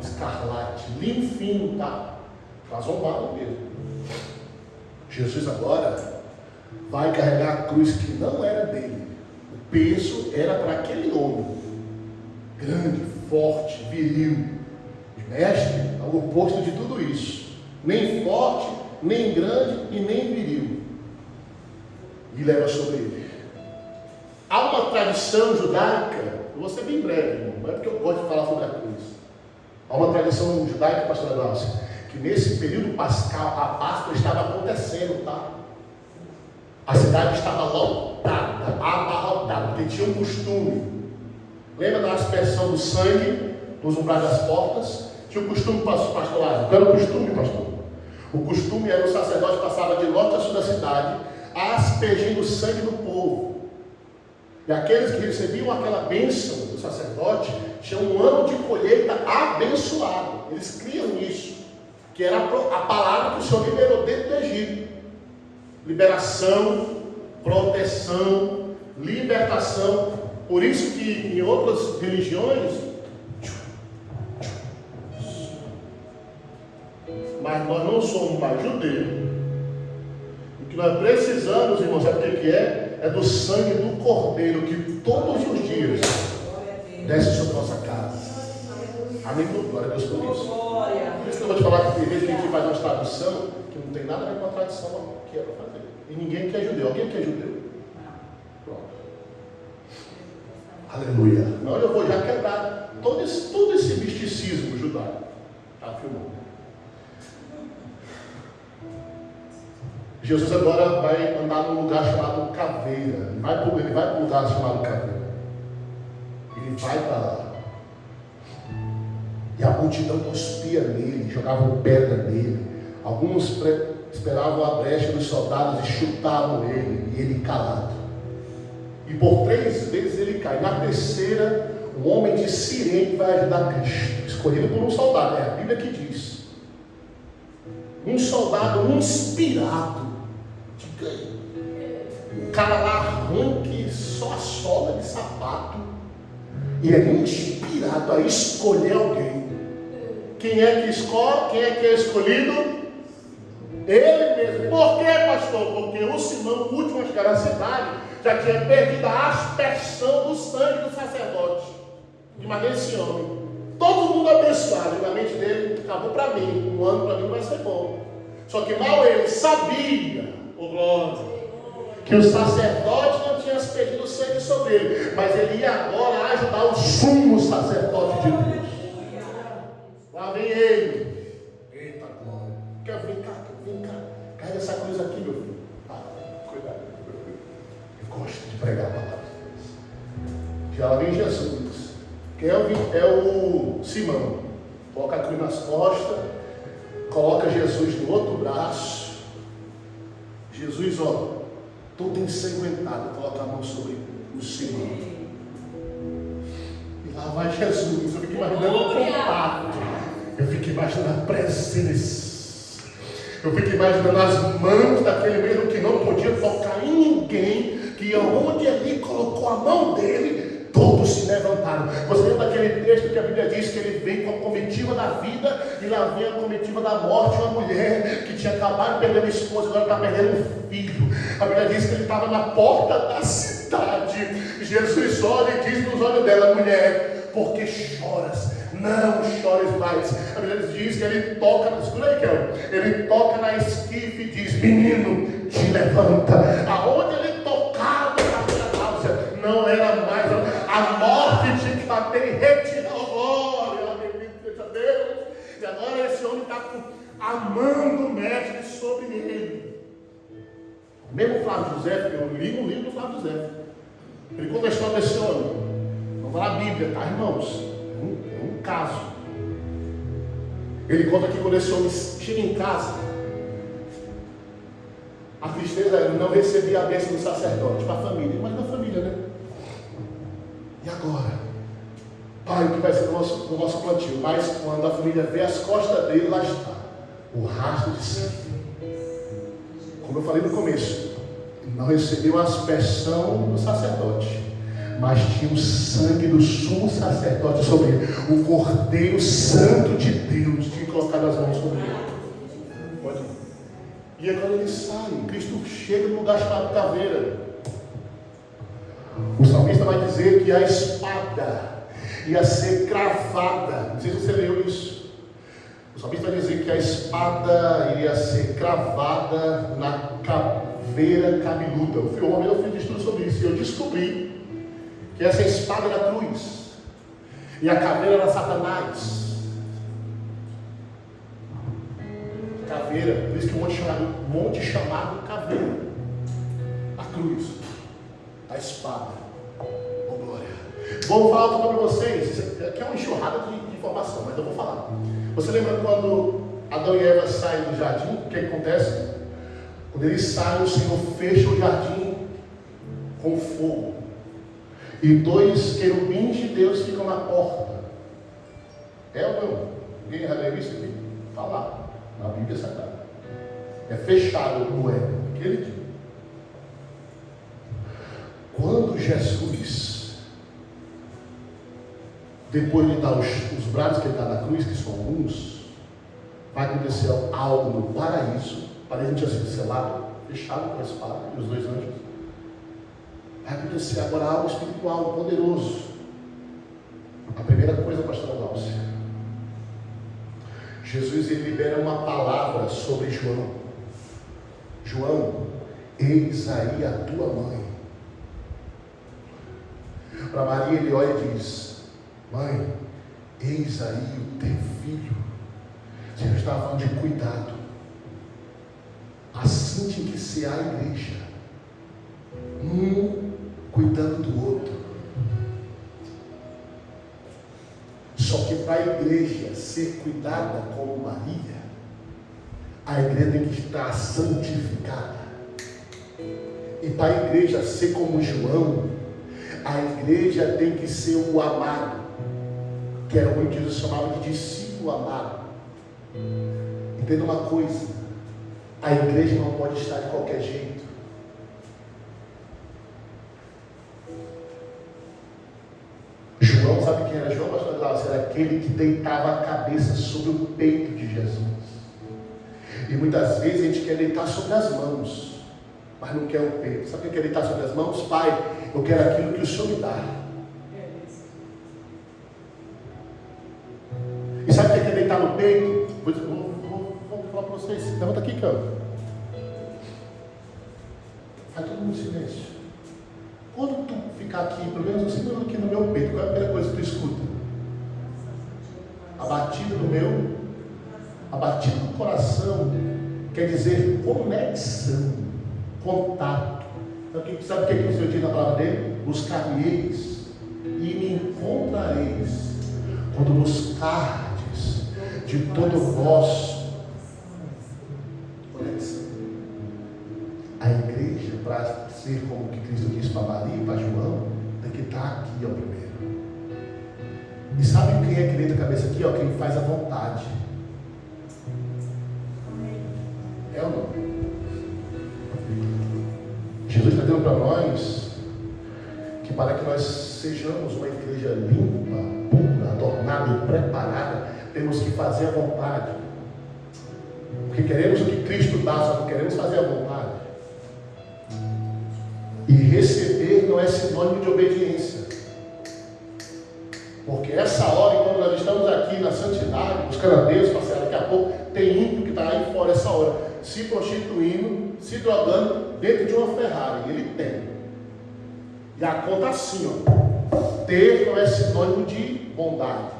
escarlate, limpinho, tá? Para zombar mesmo. Jesus agora vai carregar a cruz que não era dele. O peso era para aquele homem, grande, forte, viril. O mestre é o oposto de tudo isso. Nem forte, nem grande e nem viril. E leva sobre ele. Há uma tradição judaica, eu vou ser bem breve, irmão, não é porque eu gosto de falar sobre a cruz. Há uma tradição judaica, pastor Adalcio, que nesse período pascal, a Páscoa estava acontecendo, tá? A cidade estava lotada, abarrotada, porque tinha um costume. Lembra da aspersão do sangue nos umbrais das portas? Tinha um costume pastoral. Qual era o costume, pastor? O costume era o sacerdote passava de norte a sul da cidade, aspergindo o sangue do povo. E aqueles que recebiam aquela bênção do sacerdote tinham um ano de colheita abençoado. Eles criam isso, que era a palavra que o Senhor liberou dentro do Egito. Liberação, proteção, libertação. Por isso que em outras religiões, mas nós não somos mais judeus. O que nós precisamos, irmãos, sabe o que é? É do sangue do Cordeiro, que todos os dias desce sobre nossa casa. Amém? Glória a Deus por isso. Por isso que eu vou te falar que tem vezes que a gente faz uma tradução que não tem nada a ver com a tradição que é para fazer. E ninguém aqui é judeu. Alguém aqui é judeu? Pronto. Aleluia. Não, eu vou já quebrar todo esse misticismo judaico. Está filmando. Jesus agora vai andar num lugar chamado Caveira. Ele vai para um lugar chamado Caveira. Ele vai para lá. E a multidão cuspia nele, jogavam pedra nele. Alguns esperavam a brecha dos soldados e chutavam ele, e ele calado. E por 3 vezes ele cai. Na terceira, um homem de Cirene vai ajudar Cristo, escolhido por um soldado, é a Bíblia que diz. Um soldado inspirado, o cara lá arranque só a sola de sapato, e é inspirado a escolher alguém. Quem é que escolhe? Quem é que é escolhido? Ele mesmo. Por quê, pastor? Porque o Simão, o último a chegar à cidade, já tinha perdido a aspersão do sangue do sacerdote. Imagina esse homem. Todo mundo abençoado. Na mente dele, acabou para mim. Um ano para mim vai ser bom. Só que mal ele sabia, o glória, que o sacerdote não tinha perdido o sangue sobre ele. Mas ele ia agora ajudar o sumo sacerdote de Deus. Lá vem ele. Eita glória. Vem cá. Carrega essa cruz aqui, meu filho. Cuidado. Eu gosto de pregar a palavra de Deus. Já lá vem Jesus. Quem é o Simão. Coloca a cruz nas costas. Coloca Jesus no outro braço. Jesus, todo ensanguentado. Coloca a mão sobre o Simão. E lá vai Jesus. Eu fico imaginando o contato. Eu fico imaginando a presença. Eu fico imaginando as mãos daquele mesmo que não podia tocar em ninguém, que onde ele colocou a mão dele, todos se levantaram. Você lembra daquele texto que a Bíblia diz que ele vem com a comitiva da vida, e lá vem a comitiva da morte, uma mulher que tinha acabado de perder a esposa, agora está perdendo um filho. A Bíblia diz que ele estava na porta da cidade. Jesus olha e diz nos olhos dela: mulher, por que choras? Não chores mais. A Bíblia diz que ele toca, escuta aí, ele toca na esquife e diz: menino, te levanta. Aonde ele tocava na causa, não era mais a morte, tinha que bater e retirar. Glória, bendito a Deus. E agora esse homem está com a mão do mestre sobre ele. Mesmo Flávio José, eu li no livro do Flávio José, ele conta a história desse homem. Vamos lá, a Bíblia, tá, irmãos? É um caso. Ele conta que quando esse homem chega em casa, a tristeza era não receber a bênção do sacerdote para a família. Mas na família, né? E agora? Pai, o que vai ser do nosso plantio? Mas quando a família vê as costas dele, lá está o rastro de sangue. Como eu falei no começo, ele não recebeu a aspersão do sacerdote, mas tinha o sangue do sumo sacerdote sobre ele. O Cordeiro Santo de Deus tinha colocado as mãos sobre ele. Pode ir. E aí quando ele sai, Cristo chega no lugar chamado Caveira. O salmista vai dizer que a espada ia ser cravada. Não sei se você leu isso. O salmista vai dizer que a espada iria ser cravada na caveira cabeluda. Eu fiz estudo sobre isso e eu descobri que essa espada era a cruz e a caveira era Satanás. Caveira, por isso que o monte chamado Caveira, a cruz, a espada. Oh glória! Vou falar para vocês. Aqui é uma enxurrada de informação, mas eu vou falar. Você lembra quando Adão e Eva saem do jardim? O que acontece? Quando eles saem, o Senhor fecha o jardim com fogo. E 2 querubins de Deus ficam na porta. É ou não? Ninguém já leu isso aqui? Está lá, na Bíblia Sagrada. É fechado no Éden, aquele dia. Quando Jesus, depois de dar os braços que ele dá na cruz, que são alguns, vai acontecer algo no paraíso. O paraíso tinha sido selado, fechado com a espada e os 2 anjos. Vai acontecer agora algo espiritual, poderoso. A primeira coisa, pastor Glaucia, Jesus ele libera uma palavra sobre João. João, eis aí a tua mãe. Para Maria ele olha e diz: mãe, eis aí o teu filho. Jesus estava falando de cuidado. Assim tinha que ser a igreja, um cuidando do outro. Só que para a igreja ser cuidada como Maria, a igreja tem que estar santificada. E para a igreja ser como João, a igreja tem que ser o amado, que era o que Jesus chamava de discípulo amado. Entenda uma coisa: a igreja não pode estar de qualquer jeito. João, sabe quem era João, pastor Glaucio? Era aquele que deitava a cabeça sobre o peito de Jesus. E muitas vezes a gente quer deitar sobre as mãos, mas não quer o peito. Sabe o que é deitar sobre as mãos? Pai, eu quero aquilo que o Senhor me dá. E sabe o que é deitar no peito? Vou falar para vocês. Levanta aqui, cara. Faz todo mundo em silêncio. Quando tu ficar aqui, pelo menos assim, aqui no meu peito, qual é a primeira coisa que tu escuta? A batida do coração quer dizer conexão, contato. Então, sabe o que o Senhor diz na palavra dele? Buscar-me-eis e me encontrareis quando buscardes de todo o vosso conexão. A igreja, para ser como que Cristo disse para Maria e para João, tem que estar aqui, ó, primeiro. E sabe quem é que deita a cabeça aqui, ó? Quem faz a vontade. É ou não? Jesus está dando para nós que para que nós sejamos uma igreja limpa, pura, adornada e preparada, temos que fazer a vontade. Porque queremos o que Cristo dá, só não queremos fazer a vontade. E receber não é sinônimo de obediência. Porque essa hora, enquanto nós estamos aqui na santidade, buscando a Deus, passear daqui a pouco, tem ímpio que está aí fora essa hora, se prostituindo, se drogando dentro de uma Ferrari. Ele tem. E a conta assim, ó. Ter não é sinônimo de bondade.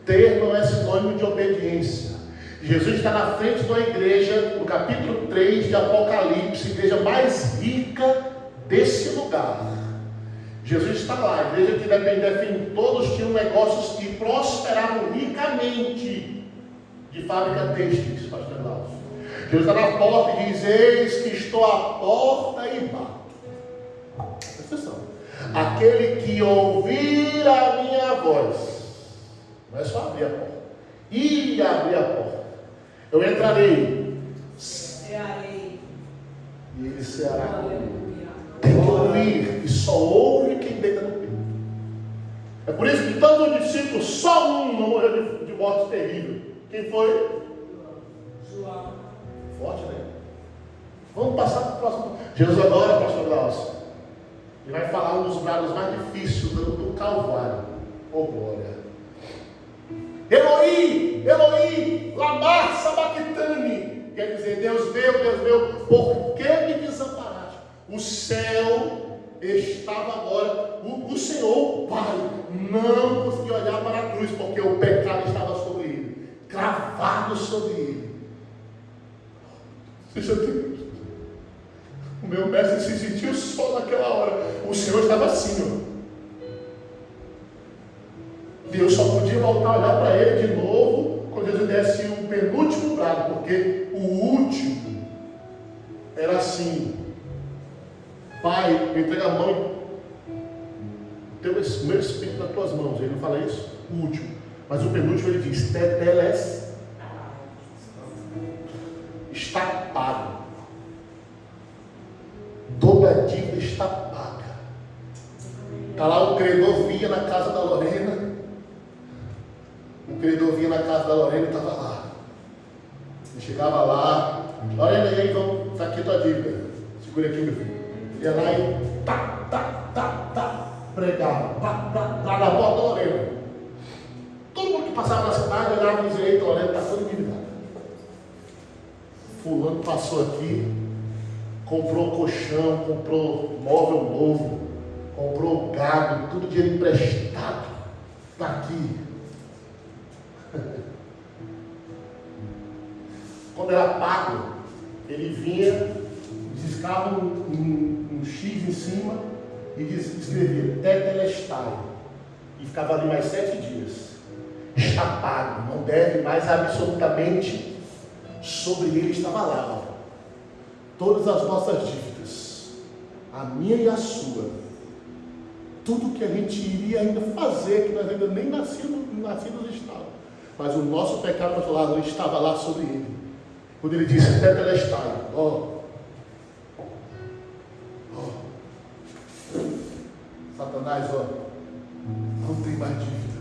Ter não é sinônimo de obediência. Jesus está na frente de uma igreja, no capítulo 3 de Apocalipse, a igreja mais rica desse lugar. Jesus está lá, a igreja que depende, todos tinham negócios e prosperavam ricamente de fábrica têxteis, pastor Glaucio. Jesus está na porta e diz: eis que estou à porta e bato. Presta atenção. Aquele que ouvir a minha voz, não é só abrir a porta, e abrir a porta, eu entrarei, cearei, e ele ceará comigo. Tem que ouvir, e só ouve quem deita no peito. É por isso que todos os discípulos, só um não morreu de morte terrível. Quem foi? João. Forte, né? Vamos passar para o próximo. Jesus agora, pastor Glaucio, ele vai falar um dos brados mais difíceis do Calvário. Oh glória! Eloi, Eloi, lama sabachthani. Quer dizer, Deus meu, por que me desamparaste? O céu estava agora, o Senhor, o Pai, não conseguia olhar para a cruz, porque o pecado estava sobre ele, cravado sobre ele. O meu mestre se sentiu só naquela hora. O Senhor estava assim, ó. Deus só podia voltar a olhar para ele de novo quando ele desse o penúltimo brado, porque o último era assim: Pai, me entrega a mão, teu meu espírito nas tuas mãos. Ele não fala isso? O último. Mas o penúltimo ele diz: teteles, está pago. Toda a dívida está paga. Está lá o credor, vinha na casa da Lorena. O credor vinha na casa da Lorena e estava lá. Ele chegava lá: Lorena, e aí, vamos, está aqui a tua dívida. Segura aqui, meu filho. Ia lá e pregava, lá na porta da Lorena. Todo mundo que passava na cidade olhava e dizia: eita, Lorena está toda endividada. Fulano passou aqui, comprou colchão, comprou móvel novo, comprou pegado, tudo dinheiro emprestado. Está aqui. Quando era pago, ele vinha, riscava um X em cima e escrevia Tetelestai. E ficava ali mais 7 dias. Está pago, não deve mais absolutamente, sobre ele estava lá. Todas as nossas dívidas, a minha e a sua, tudo que a gente iria ainda fazer, que nós ainda nem nascidos estava, mas o nosso pecado estava lá sobre ele. Quando ele disse Tetelestai, Satanás, não tem mais dívida,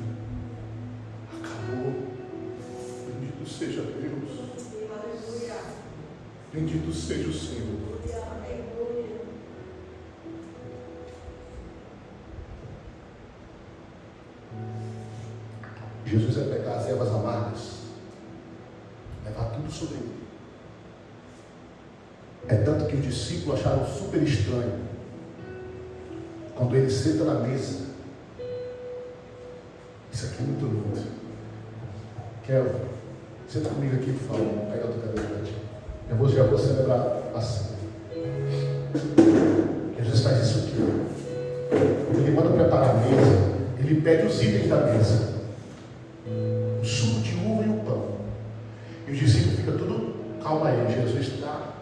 acabou. Bendito seja Deus, bendito seja o Senhor. Jesus vai pegar as ervas amargas, levar tudo sobre ele. É tanto que os discípulos acharam super estranho quando ele senta na mesa. Isso aqui é muito lindo. Kelvin, senta comigo aqui, por favor. Pega a tua cadeira. Já vou celebrar assim. Jesus faz isso aqui. Ele manda preparar a mesa. Ele pede os itens da mesa: o suco de uva e o pão. E os discípulos ficam tudo, calma aí, Jesus está,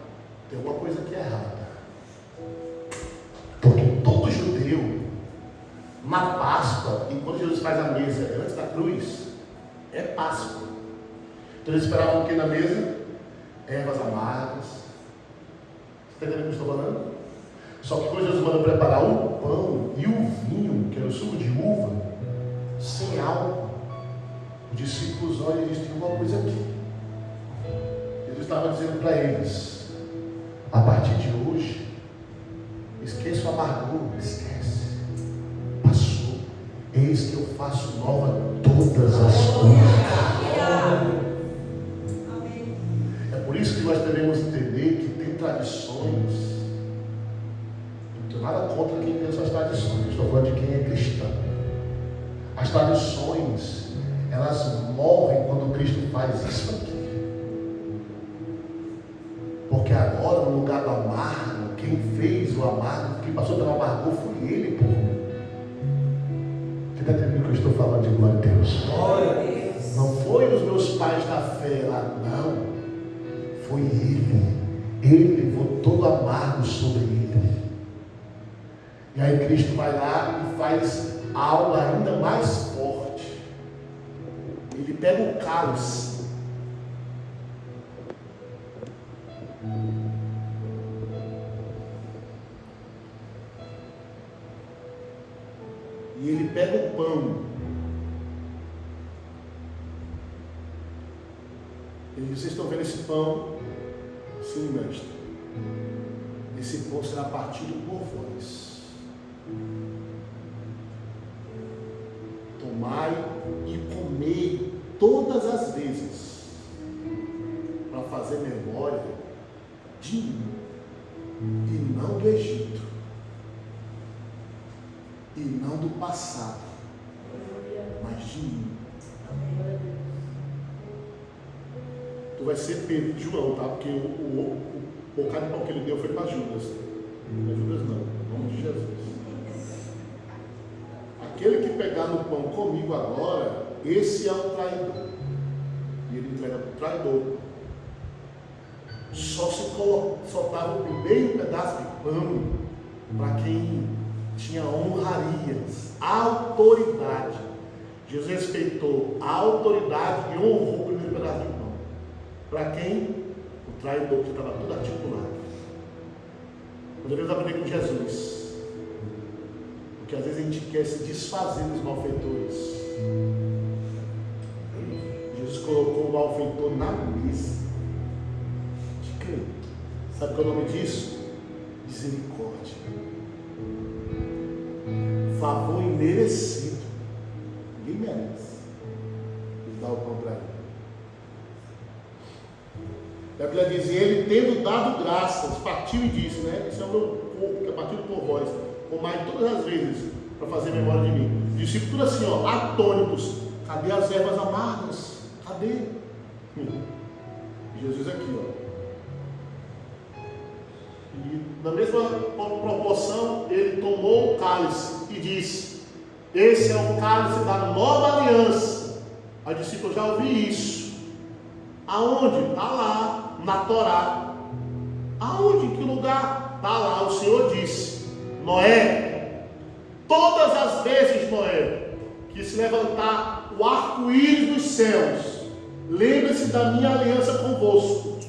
tem alguma coisa aqui errada. Porque todo judeu, na Páscoa, e quando Jesus faz a mesa antes da cruz, é Páscoa. Então eles esperavam o que na mesa? Ervas amargas. Você está entendendo o que eu estou falando? Só que quando Jesus manda preparar o pão e o vinho, que era o suco de uva, sem álcool, os discípulos olham e dizem: tem alguma coisa aqui. Jesus estava dizendo para eles: a partir de hoje, esqueça o amargor, esquece, passou, eis que eu faço nova todas as coisas. É por isso que nós devemos entender que tem tradições. Não tenho nada contra quem tem essas tradições, estou falando de quem é cristão. As tradições, elas morrem quando Cristo faz isso aqui. Porque agora, no lugar do amargo, quem fez o amargo, quem passou pelo amargor foi Ele, por mim. Você está entendendo o que eu estou falando de glória a Deus? Glória a Deus. Não foi os meus pais da fé lá, não. Foi Ele. Ele levou todo o amargo sobre Ele. E aí Cristo vai lá e faz algo ainda mais forte. Ele pega o cálice. E ele pega o pão. Ele diz: vocês estão vendo esse pão? Sim, mestre. Esse pão será partido por vós. Tomai e comei todas as vezes, para fazer memória de mim, e não do Egito, e não do passado, mas de mim. Tu vai ser Pedro de João, tá? Porque o bocado de pão que ele deu foi para Judas. Não é Judas não, em nome de Jesus. Aquele que pegar no pão comigo agora, esse é o traidor. E ele entrega para o traidor. Só se soltava o primeiro pedaço de pão para quem tinha honrarias, autoridade. Jesus respeitou a autoridade e honrou o primeiro pedaço de pão. Para quem? O traidor, que estava tudo articulado. Nós devemos aprender com Jesus. Porque às vezes a gente quer se desfazer dos malfeitores. Jesus colocou o malfeitor na mesa. De quem? Sabe qual é o nome disso? Misericórdia. Favor imerecido. Ninguém merece. Ele dá o pão para ele. A Bíblia diz: ele tendo dado graças, partiu e disse, né? Esse é o meu corpo que é partido por vós. Comai todas as vezes, para fazer memória de mim. Os discípulos tudo assim, ó, atônitos. Cadê as ervas amargas? Cadê? Jesus aqui, ó. E na mesma proporção, ele tomou o cálice e disse: esse é o cálice da nova aliança. A discípula já ouvi isso. Aonde? Está lá, na Torá. Aonde? Em que lugar? Está lá, o Senhor disse: Noé, todas as vezes, Noé, que se levantar o arco-íris dos céus, lembre-se da minha aliança convosco.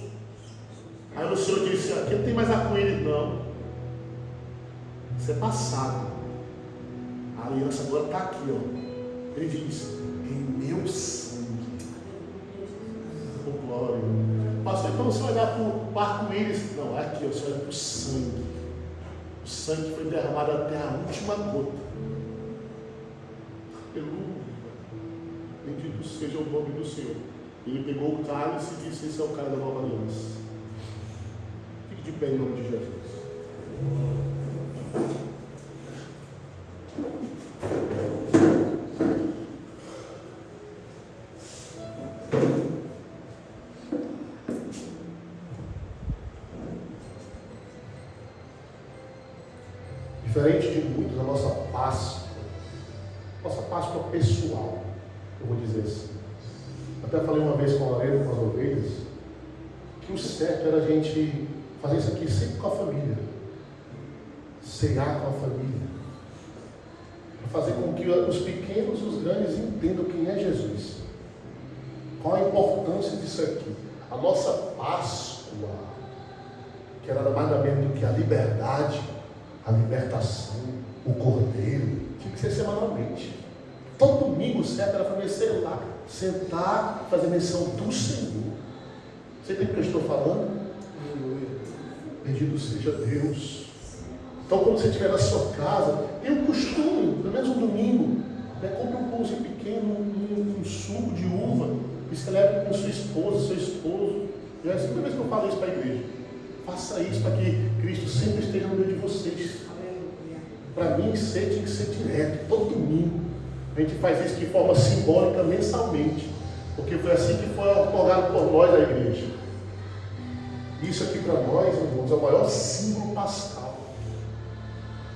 Aí o Senhor disse: aqui não tem mais arco-íris, não. Isso é passado. A aliança agora está aqui, ó. Ele diz: em meu sangue. Oh, glória. Pastor, então você olhar para o arco-íris? Não, é aqui, você olha para o sangue. O sangue foi derramado até a última gota. Aleluia. Bendito seja o nome do Senhor. Ele pegou o cálice e disse: esse é o cálice da nova aliança. Fique de pé em nome de Jesus. Diferente de muitos, a nossa Páscoa pessoal, eu vou dizer assim. Até falei uma vez com a Lorena, com as ovelhas, que o certo era a gente fazer isso aqui sempre com a família, cear com a família, para fazer com que os pequenos e os grandes entendam quem é Jesus, qual a importância disso aqui. A nossa Páscoa, que era nada mais menos do que a liberdade, a libertação, o cordeiro, tinha que ser semanalmente. Todo domingo, certo, era para ser lá, sentar, fazer menção do Senhor. Você entende o que eu estou falando? Bendito seja Deus. Então, quando você estiver na sua casa, tem um costume, pelo menos um domingo, compre um pãozinho pequeno, um suco de uva, e celebre com sua esposa, seu esposo. Já é a segunda vez que eu falo isso para a igreja. Faça isso para que Cristo sempre esteja no meio de vocês. Para mim, tinha que ser direto, todo domingo. A gente faz isso de forma simbólica, mensalmente. Porque foi assim que foi otorgado por nós a igreja. Isso aqui para nós, irmãos, é o maior símbolo pascal,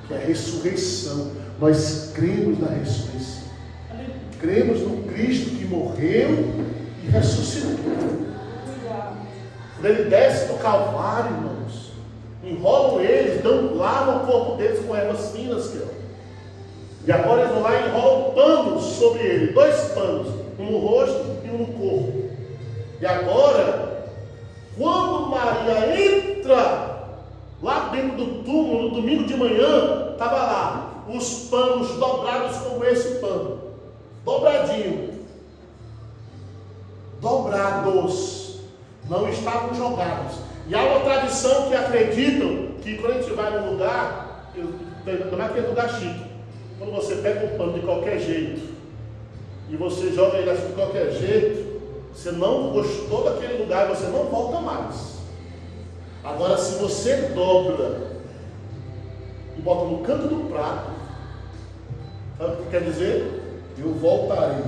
que é a ressurreição. Nós cremos na ressurreição. Cremos no Cristo que morreu e ressuscitou. Quando ele desce do Calvário, irmãos, enrolam eles, lavam o corpo deles com ervas finas, e agora eles vão lá e enrolam panos sobre ele, 2 panos, um no rosto e um no corpo. E agora, quando Maria entra lá dentro do túmulo, no domingo de manhã, estava lá os panos dobrados como esse pano, dobradinho, dobrados, não estavam jogados. E há uma tradição que acreditam que quando a gente vai num lugar, não é aquele lugar chique, quando você pega um pano de qualquer jeito e você joga ele assim de qualquer jeito, você não gostou daquele lugar, você não volta mais. Agora, se você dobra e bota no canto do prato, sabe o que quer dizer? Eu voltarei.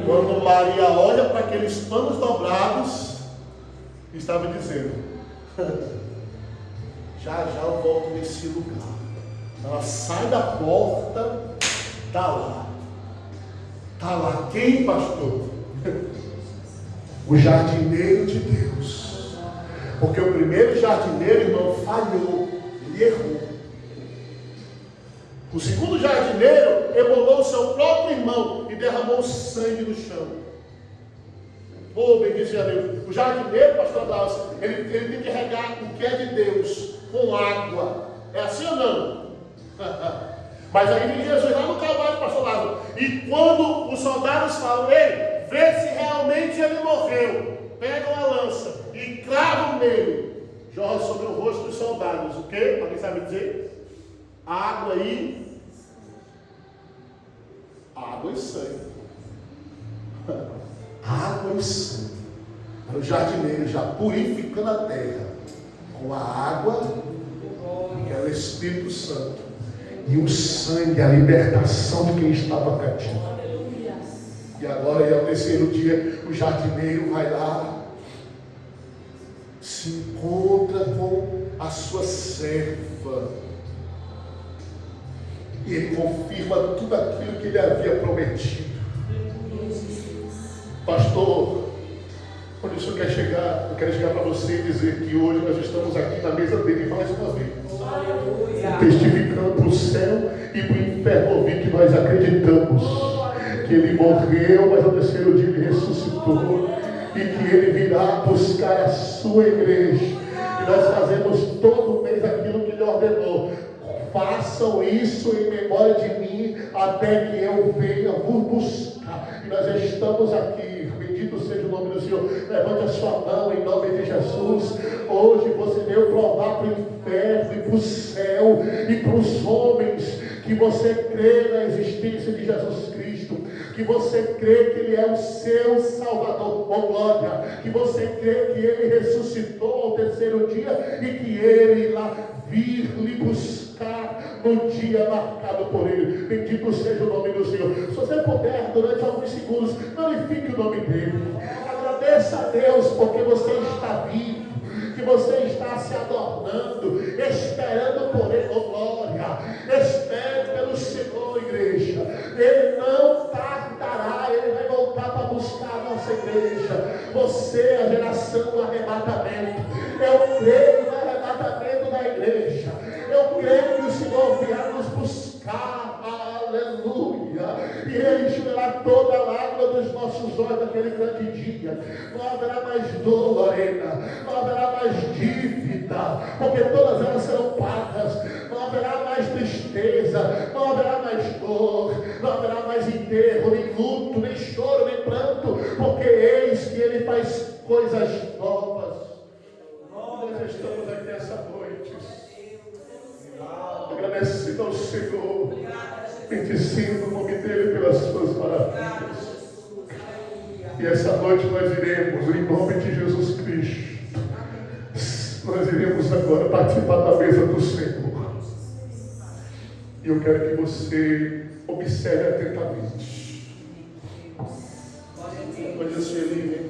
Quando Maria olha para aqueles panos dobrados, estava dizendo: já eu volto nesse lugar. Ela sai da porta, está lá. Está lá quem, pastor? O jardineiro de Deus. Porque o primeiro jardineiro, irmão, falhou, ele errou. O segundo jardineiro embolou o seu próprio irmão e derramou sangue no chão. Bendito seja Deus. O jardineiro, pastor Glaucio, ele tem que regar o que é de Deus com água. É assim ou não? Mas aí vem Jesus lá no Calvário, pastor Lázaro. E quando os soldados falam: ei, vê se realmente ele morreu, pegam a lança e cravam nele, jorra sobre o rosto dos soldados. O que? Alguém sabe dizer? Água e sangue. Água e sangue. Era o jardineiro já purificando a terra com a água, que era o Espírito Santo. E o sangue, a libertação de quem estava cativo. E agora é o terceiro dia, o jardineiro vai lá, se encontra com a sua serva. E ele confirma tudo aquilo que ele havia prometido. Pastor, onde o senhor quer chegar? Eu quero chegar para você e dizer que hoje nós estamos aqui na mesa dele mais uma vez. Testificando para o céu e para o inferno ouvir que nós acreditamos que ele morreu, mas ao terceiro dia ele ressuscitou e que ele virá buscar a sua igreja. E nós fazemos todo mês aquilo que ele ordenou. Façam isso em memória de mim até que eu venha vos buscar. E nós estamos aqui. Bendito seja o nome do Senhor. Levante a sua mão em nome de Jesus. Hoje você veio provar para o inferno e para o céu e para os homens que você crê na existência de Jesus Cristo, que você crê que Ele é o seu Salvador, oh glória, que você crê que Ele ressuscitou ao terceiro dia e que Ele irá vir lhe buscar no dia marcado por Ele. Bendito seja o nome do Senhor. Se você puder, durante alguns segundos, glorifique o nome dEle. Agradeça a Deus porque você está vivo, que você está se adornando, esperando por Ele, oh glória. Espere pelo Senhor, igreja. Ele não tardará, Ele vai voltar para buscar a nossa igreja. Você é a geração do arrebatamento. Eu creio no arrebatamento da igreja. Eu creio que o Senhor virá nos buscar. Aleluia. E Ele enxugará toda a lágrima dos nossos olhos naquele grande dia. Não haverá mais dor, Lorena. Não haverá mais dívida, porque todas elas serão pagas. Não haverá mais tristeza, não haverá mais dor, não haverá mais enterro, nem luto, nem choro, nem pranto, porque eis que Ele faz coisas novas. Nós estamos aqui essa noite, agradecendo ao Senhor, bendizendo o nome dEle pelas suas maravilhas. E essa noite nós iremos, em nome de Jesus Cristo, nós iremos agora participar da mesa do Senhor. E eu quero que você observe atentamente. Pode ser livre.